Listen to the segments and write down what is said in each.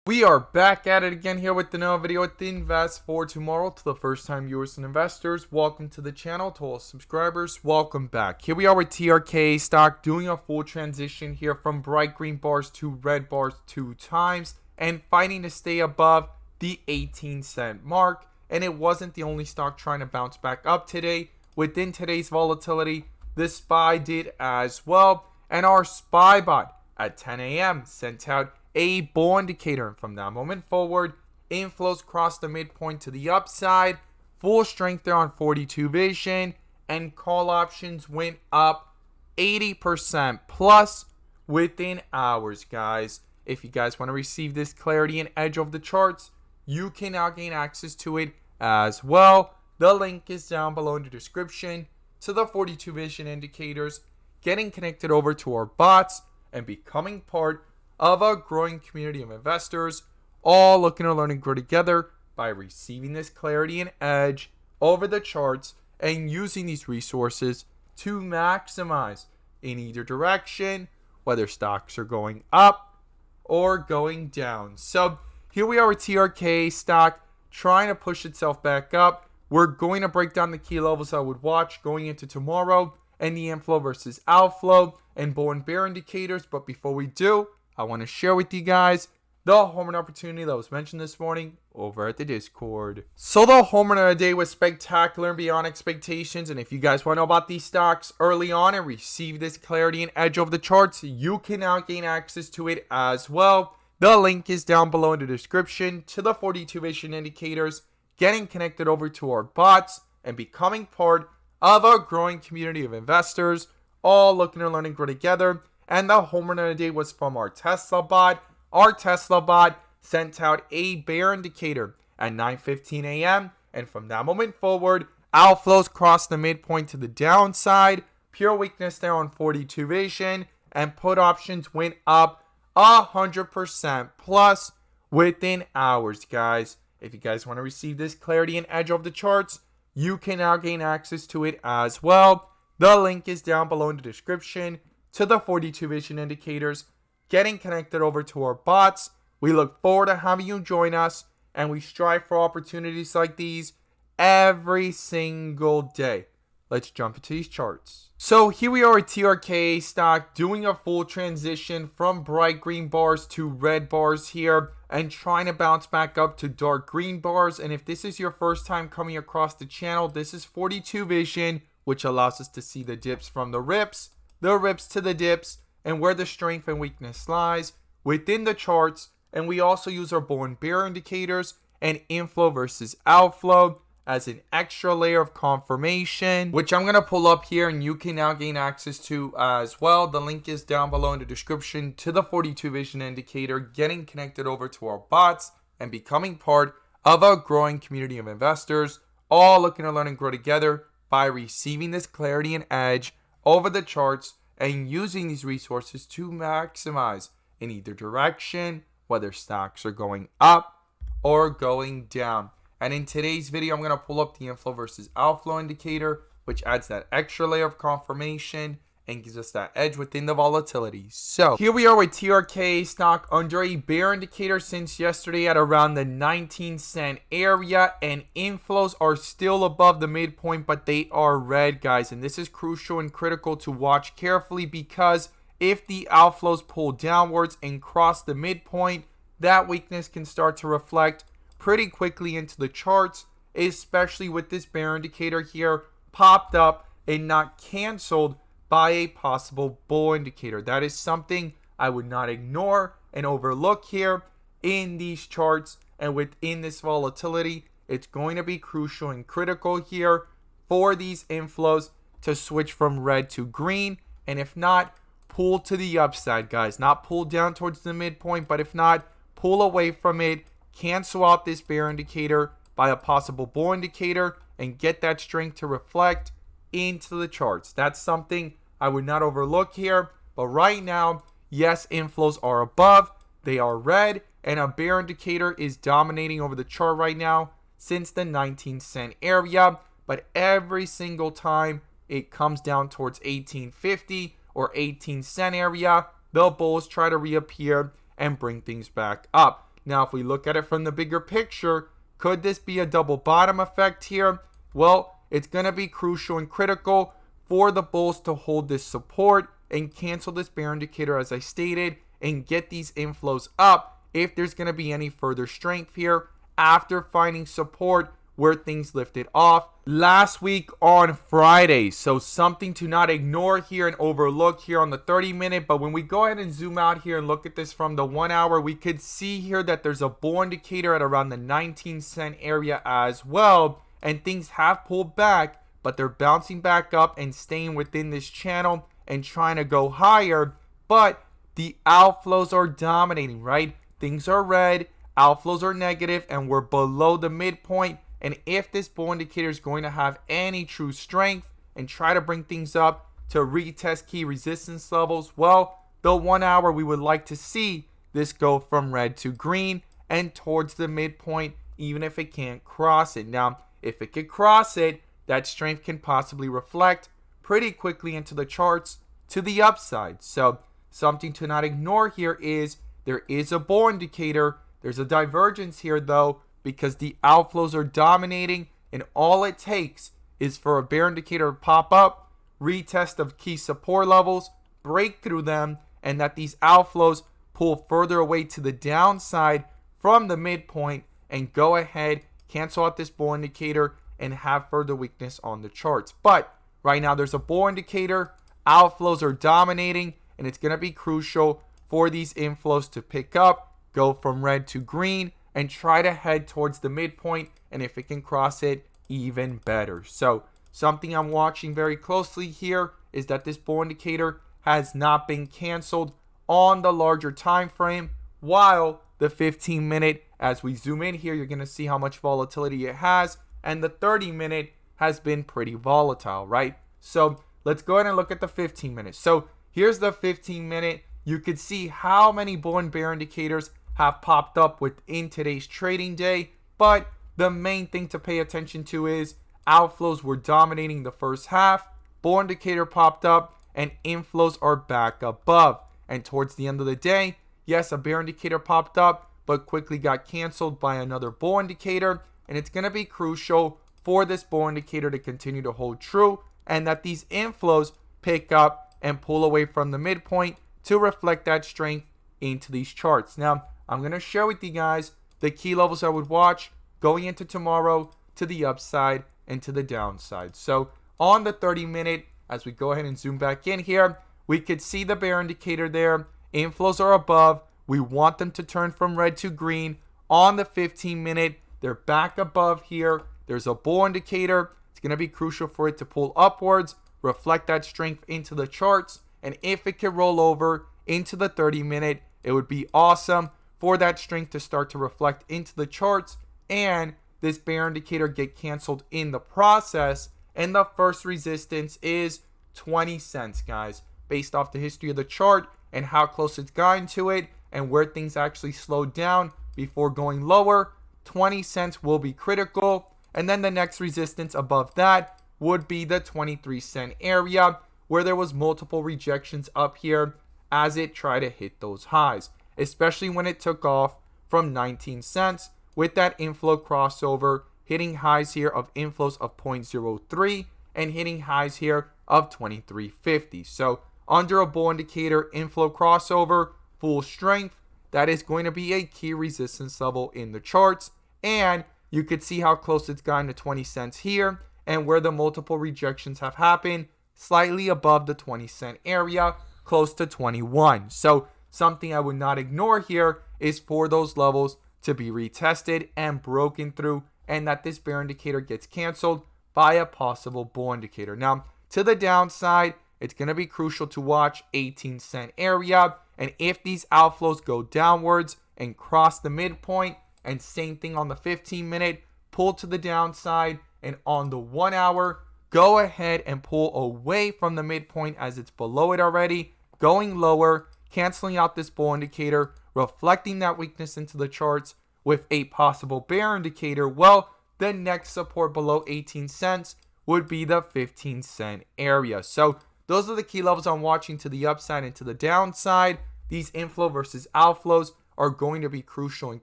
We are back at it again here with another video with the Invest for Tomorrow. To the first time viewers and investors, welcome to the channel. To all subscribers, welcome back. Here we are with TRKA stock doing a full transition here from bright green bars to red bars 2 times and fighting to stay above the 18-cent mark. And it wasn't the only stock trying to bounce back up today. Within today's volatility, the SPY did as well. And our SPY bot at 10 a.m. sent out a bull indicator, and from that moment forward, inflows crossed the midpoint to the upside, full strength there on 42 vision, and call options went up 80% plus within hours, guys. If you guys want to receive this clarity and edge of the charts, you can now gain access to it as well. The link is down below in the description to the 42 vision indicators, getting connected over to our bots, and becoming part of a growing community of investors, all looking to learn and grow together by receiving this clarity and edge over the charts and using these resources to maximize in either direction, whether stocks are going up or going down. So here we are with TRKA stock trying to push itself back up. We're going to break down the key levels I would watch going into tomorrow and the inflow versus outflow and bull and bear indicators. But before we do, I want to share with you guys the home run opportunity that was mentioned this morning over at the Discord. So the home run of the day was spectacular and beyond expectations. And if you guys want to know about these stocks early on and receive this clarity and edge of the charts, you can now gain access to it as well. The link is down below in the description to the 42 vision indicators, getting connected over to our bots and becoming part of a growing community of investors, all looking to learn and grow together. And the home run of the day was from our Tesla bot. Our Tesla bot sent out a bear indicator at 9:15 a.m. And from that moment forward, outflows crossed the midpoint to the downside. Pure weakness there on 42 vision. And put options went up 100% plus within hours, guys. If you guys want to receive this clarity and edge of the charts, you can now gain access to it as well. The link is down below in the description to the 42 vision indicators, getting connected over to our bots. We look forward to having you join us, and we strive for opportunities like these every single day. Let's jump into these charts. So here we are at TRKA stock doing a full transition from bright green bars to red bars here and trying to bounce back up to dark green bars. And if this is your first time coming across the channel, this is 42 vision, which allows us to see the dips from the rips to the dips, and where the strength and weakness lies within the charts. And we also use our bull and bear indicators and inflow versus outflow as an extra layer of confirmation, which I'm going to pull up here and you can now gain access to as well. The link is down below in the description to the 42 vision indicator, getting connected over to our bots and becoming part of a growing community of investors, all looking to learn and grow together by receiving this clarity and edge over the charts and using these resources to maximize in either direction, whether stocks are going up or going down. And in today's video, I'm going to pull up the inflow versus outflow indicator, which adds that extra layer of confirmation and gives us that edge within the volatility. So here we are with TRKA stock under a bear indicator since yesterday at around the 19-cent area, and inflows are still above the midpoint, but they are red, guys. And this is crucial and critical to watch carefully, because if the outflows pull downwards and cross the midpoint, that weakness can start to reflect pretty quickly into the charts, especially with this bear indicator here popped up and not canceled by a possible bull indicator. That is something I would not ignore and overlook here in these charts. And within this volatility, it's going to be crucial and critical here for these inflows to switch from red to green. And if not, pull to the upside, guys. Not pull down towards the midpoint, but if not, pull away from it, cancel out this bear indicator by a possible bull indicator, and get that strength to reflect into the charts. That's something I would not overlook here. But right now, yes, inflows are above, they are red, and a bear indicator is dominating over the chart right now since the 19-cent area. But every single time it comes down towards 18.50 or 18-cent area, the bulls try to reappear and bring things back up. Now, if we look at it from the bigger picture, could this be a double bottom effect here? Well, it's going to be crucial and critical for the bulls to hold this support and cancel this bear indicator, as I stated, and get these inflows up if there's going to be any further strength here after finding support where things lifted off last week on Friday. So something to not ignore here and overlook here on the 30-minute. But when we go ahead and zoom out here and look at this from the 1 hour, we could see here that there's a bull indicator at around the 19-cent area as well. And things have pulled back, but they're bouncing back up and staying within this channel and trying to go higher. But the outflows are dominating, right? Things are red, outflows are negative, and we're below the midpoint. And if this bull indicator is going to have any true strength and try to bring things up to retest key resistance levels, well, the 1 hour, we would like to see this go from red to green and towards the midpoint, even if it can't cross it. Now, if it could cross it, that strength can possibly reflect pretty quickly into the charts to the upside. So something to not ignore here is there is a bull indicator. There's a divergence here, though, because the outflows are dominating, and all it takes is for a bear indicator to pop up, retest of key support levels, break through them, and that these outflows pull further away to the downside from the midpoint and go ahead, cancel out this bull indicator, and have further weakness on the charts. But right now there's a bull indicator, outflows are dominating, and it's going to be crucial for these inflows to pick up, go from red to green, and try to head towards the midpoint, and if it can cross it, even better. So something I'm watching very closely here is that this bull indicator has not been canceled on the larger time frame, while the 15-minute, as we zoom in here, you're going to see how much volatility it has, and the 30-minute has been pretty volatile, right? So let's go ahead and look at the 15-minute. So here's the 15-minute. You could see how many bull and bear indicators have popped up within today's trading day, but the main thing to pay attention to is outflows were dominating the first half, bull indicator popped up, and inflows are back above. And towards the end of the day, yes, a bear indicator popped up, but quickly got canceled by another bull indicator, and it's going to be crucial for this bull indicator to continue to hold true, and that these inflows pick up and pull away from the midpoint to reflect that strength into these charts. Now, I'm going to share with you guys the key levels I would watch going into tomorrow to the upside and to the downside. So on the 30-minute, as we go ahead and zoom back in here, we could see the bear indicator there. Inflows are above. We want them to turn from red to green. On the 15-minute, they're back above here. There's a bull indicator. It's going to be crucial for it to pull upwards, reflect that strength into the charts. And if it can roll over into the 30-minute, it would be awesome for that strength to start to reflect into the charts and this bear indicator get canceled in the process. And the first resistance is 20 cents, guys, based off the history of the chart and how close it's gotten to it and where things actually slowed down before going lower. 20 cents will be critical. And then the next resistance above that would be the 23-cent area, where there was multiple rejections up here as it tried to hit those highs, especially when it took off from 19 cents with that inflow crossover, hitting highs here of inflows of 0.03 and hitting highs here of 23.50. So under a bull indicator, inflow crossover, full strength, that is going to be a key resistance level in the charts. And you could see how close it's gotten to 20 cents here, and where the multiple rejections have happened, slightly above the 20-cent area, close to 21. So something I would not ignore here is for those levels to be retested and broken through, and that this bear indicator gets canceled by a possible bull indicator. Now, to the downside, it's going to be crucial to watch 18-cent area, and if these outflows go downwards and cross the midpoint, and same thing on the 15-minute, pull to the downside, and on the 1 hour, go ahead and pull away from the midpoint as it's below it already, going lower, canceling out this bull indicator, reflecting that weakness into the charts with a possible bear indicator. Well, the next support below 18 cents would be the 15-cent area. So those are the key levels I'm watching to the upside and to the downside. These inflow versus outflows are going to be crucial and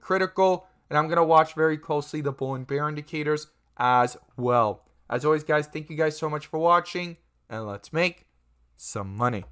critical. And I'm going to watch very closely the bull and bear indicators as well. As always, guys, thank you guys so much for watching, and let's make some money.